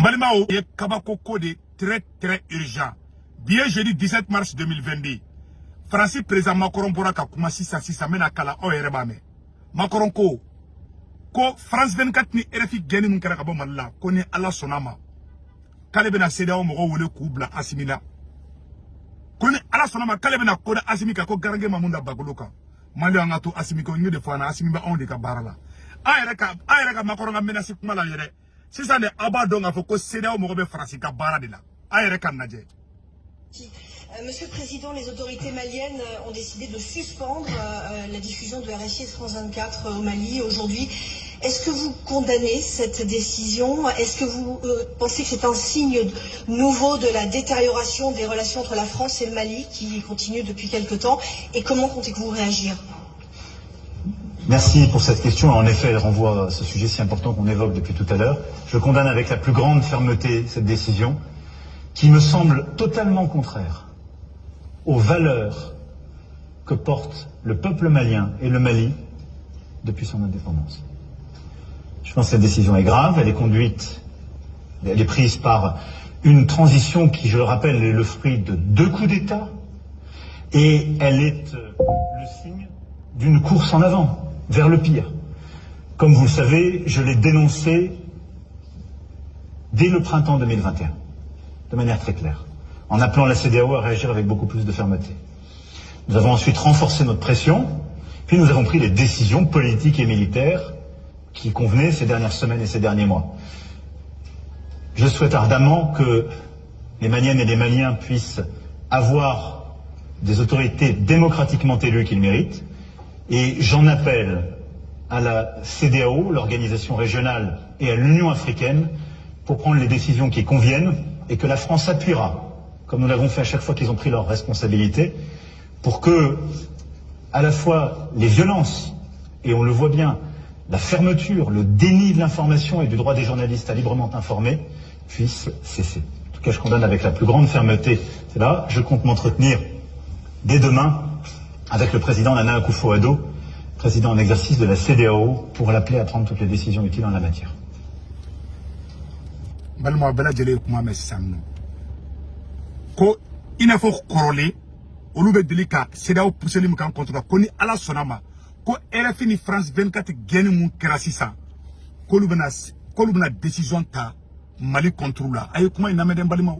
Mbalimao est Kabako Code très urgent. Bien jeudi 17 mars 2022. Francis président Macron pourra kuma sisa mena kala o yerebame. Macron ko France 24 ni RFI geni mun kara kabo malla ko ni ala sonama. Kale bena CEDEAO mo wole kubla asimina. Ko ni ala sonama kale bena ko da asimika ko garange mamunda bagoloka. Mali anga to asimika ngi de fana asimiba on de ka barala. Ayere ka Macron ga menasi kuma la yere. Si ça n'est pas donc il faut que CEDEAO mo be France ka bara de la. Ayere kan naje. Monsieur le Président, les autorités maliennes ont décidé de suspendre la diffusion de RFI France 24 au Mali aujourd'hui. Est-ce que vous condamnez cette décision? Est-ce que vous pensez que c'est un signe nouveau de la détérioration des relations entre la France et le Mali qui continue depuis quelque temps? Et comment comptez-vous réagir? Merci pour cette question. En effet, elle renvoie à ce sujet si important qu'on évoque depuis tout à l'heure. Je condamne avec la plus grande fermeté cette décision qui me semble totalement contraire aux valeurs que porte le peuple malien et le Mali depuis son indépendance. Je pense que cette décision est grave, elle est prise par une transition qui, je le rappelle, est le fruit de 2 coups d'État et elle est le signe d'une course en avant, vers le pire. Comme vous le savez, je l'ai dénoncé dès le printemps 2021, de manière très claire, en appelant la CEDEAO à réagir avec beaucoup plus de fermeté. Nous avons ensuite renforcé notre pression, puis nous avons pris les décisions politiques et militaires qui convenaient ces dernières semaines et ces derniers mois. Je souhaite ardemment que les Maliennes et les Maliens puissent avoir des autorités démocratiquement élues qu'ils méritent, et j'en appelle à la CEDEAO, l'organisation régionale, et à l'Union africaine pour prendre les décisions qui conviennent et que la France appuiera, comme nous l'avons fait à chaque fois qu'ils ont pris leurs responsabilités, pour que, à la fois, les violences, et on le voit bien, la fermeture, le déni de l'information et du droit des journalistes à librement informer, puissent cesser. En tout cas, je condamne avec la plus grande fermeté cela. Je compte m'entretenir dès demain avec le président Nana Akufo-Addo, président en exercice de la CEDEAO, pour l'appeler à prendre toutes les décisions utiles en la matière. Ko ina fo korole olu be deli ka CEDEAO pousseli mu kan contre ko ni ala sonama ko RFI ni France 24 geni mu kera sisan ko lu bena décision ta Mali contrôle la ay kuma ina meden balima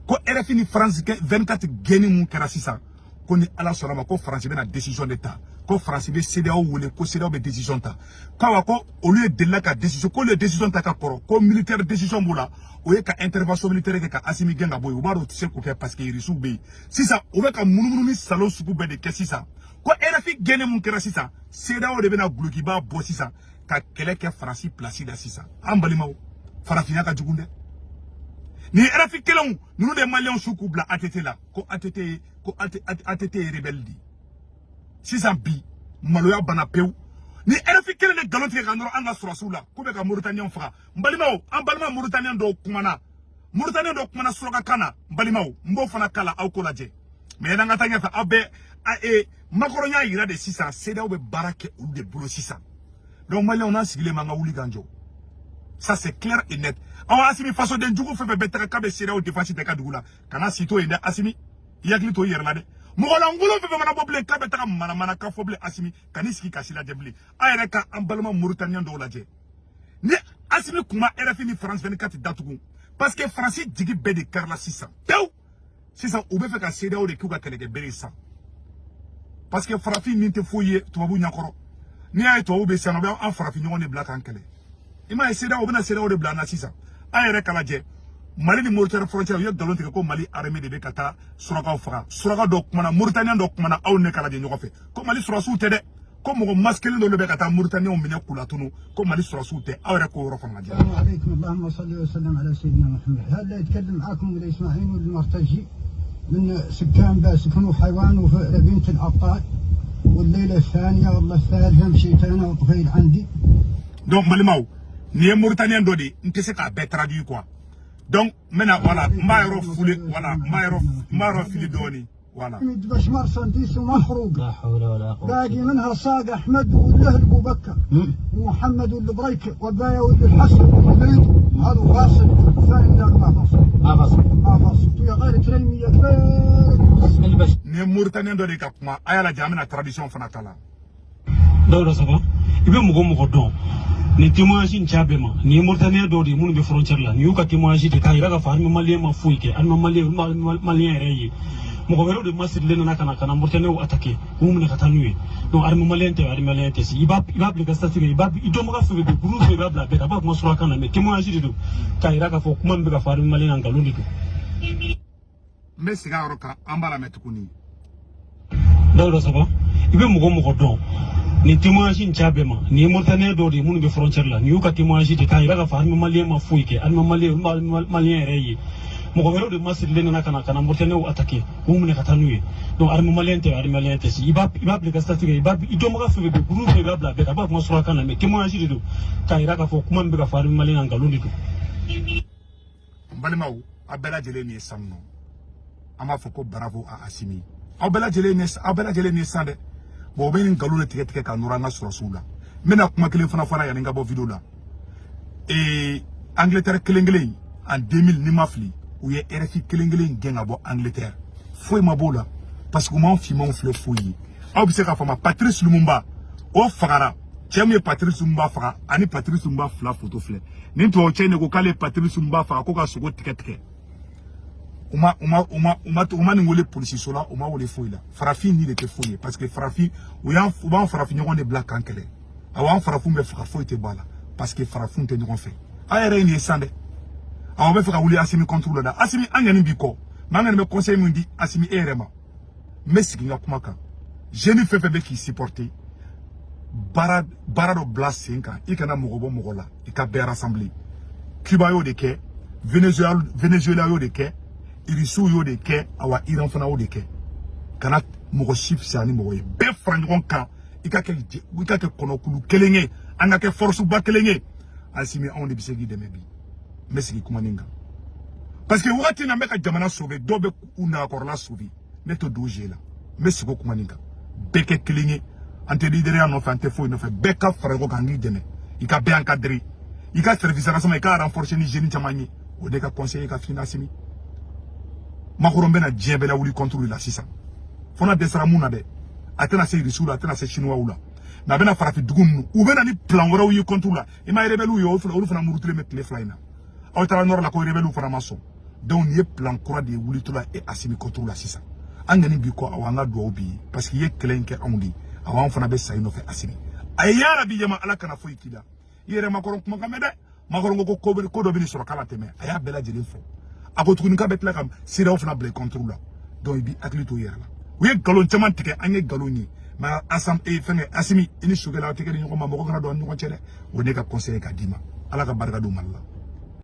ko RFI ni France 24 geni mu kera sisan ko ni ala sonama ko France bena décision d'état ko France be CEDEAO wole ko CEDEAO be décision ta kawa ko au lieu de la ka décision ko le décision ta ka koro ko militaire décision bula o ye ka intervention militaire ke ka asimi genga boy o baro tse ko ke parce que irisu be sisa o be ka munumunu ni salon suku be de ke sisa ko RFI gene mun kera sisa CEDEAO de bena gluki ba bo sisa ka kele ke France place da sisa ambalimaw farafina ka jugunde ni RFI kelon nous de maliens suku bla ATT la ko ATT rebelle di sisa bi maloya bana pew ni RFI kele ne galonti ka ndoro anga surasula ko be ka Mauritanien fra mbalimaw ambalima Mauritanien do kumana suroka kana mbalimaw mbo fana kala aw ko laje mais nanga tanya fa abe Macron ya ira de sisa CEDEAO be barake ou de boulot sisa donc malien on a sigilé manga wuli ganjo ça c'est clair et net awa asimi façon de njugo fe betaka ka be CEDEAO defansi de ka dugula kana sito inde asimi yakli to yerla de mogola ngulo fe mana boble ka betaka mana ka foble asimi kaniski kasila deble ayere ka ambalma Mauritanien do laje ni asimi kuma RFI ni France 24 datugu parce que France digi be de karla 600 pew 600 ou be fe ka CEDEAO de kuga keleke bere 100 parce que farafi ninte foye tubabu nyakoro ni ay to be sano be en farafi nyone black ankele ima CEDEAO bena CEDEAO de blana 600 ayere kala je Mali ni Mauritanie frontière yo galon te ko Mali armée de be kata suraka fara suraka do kuma na Mauritanien do kuma na aw ne kala je nyokofe ko Mali surasu te de ko mo masculin do le be kata Mauritanien o menya kula tunu ko Mali surasu te awre ko ro fanga je assalamu alaykum allahumma salli wa sallam ala sayyidina muhammad hada يتكلم معكم الاسماعيلي المرتجي من سكان باسكن وحيوان وفئر بنت الابطال والليله الثانيه والله الثالثه مشيت انا وطفيل عندي donc Malimaw ni Mauritanien do de ntese ka be traduit quoi donc maintenant voilà mairo foulé voilà mairo fili doni voilà باش مرسنديس ومحروق لا حول ولا قوة. باقي منها صاق احمد وله ابو بكر ومحمد والبريك وبايا والحسن والبيت هذا فاصل ثاني لا ما فاصل ما فاصل يا غير ترميه كبير ni Mauritaniens do de ka kuma ayala jamina tradition fana kala Dawda Saba ibe mugo don ni témoignage ntiabema ni Mauritania do de munu be frontière la ni ka témoignage de kayira ka farmi malien ma fuike an malien reyi mugo wero de masir lena kana Mauritania o attaquer ko mun ka tanuwe donc arme malien te si ibab le gastatiga ibab idomo ka febe de groupe ibab la beta ba ko sura kana me témoignage de do kayira ka fo kuma be ka farmi malien an galondi do mais siga roka ambala metukuni Dawda Saba ibe mugo don ni témoignage ntiabema ni Mauritania do de munu be frontière la ni ka témoignage de kayira ka farmi malien ma fuike an malien reyi mugo wero de masir lena kana Mauritania o attaquer ko mun ka tanuwe donc arme malien te si ibab le gastatiga ibab idomo ka febe de groupe ibab la beta ba ko sura kana me témoignage de do kayira ka fo kuma be ka farmi malien an galondi do mbalimaw abela jele ni samno ama foko bravo a Assimi abela jele ni sande bo be ni galule tike ka nuranga sura mena kuma kelen fana fara ya nga bo video la Angleterre kelengele en 2000 ni mafli ou ye RFI kelengele genga bo Angleterre foi mabola parce que mon fille mon fleu fouille observe ka fama Patrice Lumumba o fagara chemye Patrice Lumumba faga ani Patrice Lumumba fla photo fle ni to chene ko kale Patrice Lumumba faga ko ka sogo tike uma ni wole police sola uma wole fouille la farafi ni de te fouille parce que farafi ou ba farafi nyon de black ankele awan farafu me faga fouille te bala parce que farafu te nyon fait ayere ni sande awo be faga wuli Assimi contrôle da Assimi anyani biko mangane me conseil mundi Assimi erema mesiki nga kuma kan jeune fefe be ki supporter barado blast 5 ans ikana mogobo mogola ika be rassembler Cuba yo de ke Venezuela yo de ke Irisu yo de ke awa Iran fana yo de ke kana mogo chif sani mogo ye be franjon kan ika ke konokulu kelenge anga ke force ba kelenge Assimi on de bisegi de mebi mesiki kuma ninga parce que wakati na meka jamana sauver dobe una korla sauver neto doje la mesiko kuma ninga beke klinge ante leader ya no fante fo no fe beka frego gangi deme ika be encadrer ika service rasama ika renforcer ni jeune chamani o de ka conseiller ka fina Assimi makorombe na djebela wuli contrôle la sisa fona desara muna de atena se risula atena se chinois ula na bena farafi dugum ou bena ni plan wora wi contrôle la e ma rebelu yo funa murutle metle flyna o tara nor la ko rebelu fana maso donc ni plan croix de wuli tula e Assimi contrôle la sisa angani bi ko awanga do bi parce que ye kelenke amundi awan fana be sayno fe Assimi ayara bi jama ala kana fo ikida yere makoron kuma kamede makoron ko do bi sur kala teme aya bela jeli fo akotuni ka betla kam sira fana ble contrôle la donc bi aklito yera la we galon chaman tike anye galoni ma asam e fene Assimi ini sugela tike ni ko ma mako kana do nyu ko chere o ne ka conseiller ka dima ala ka barka do malla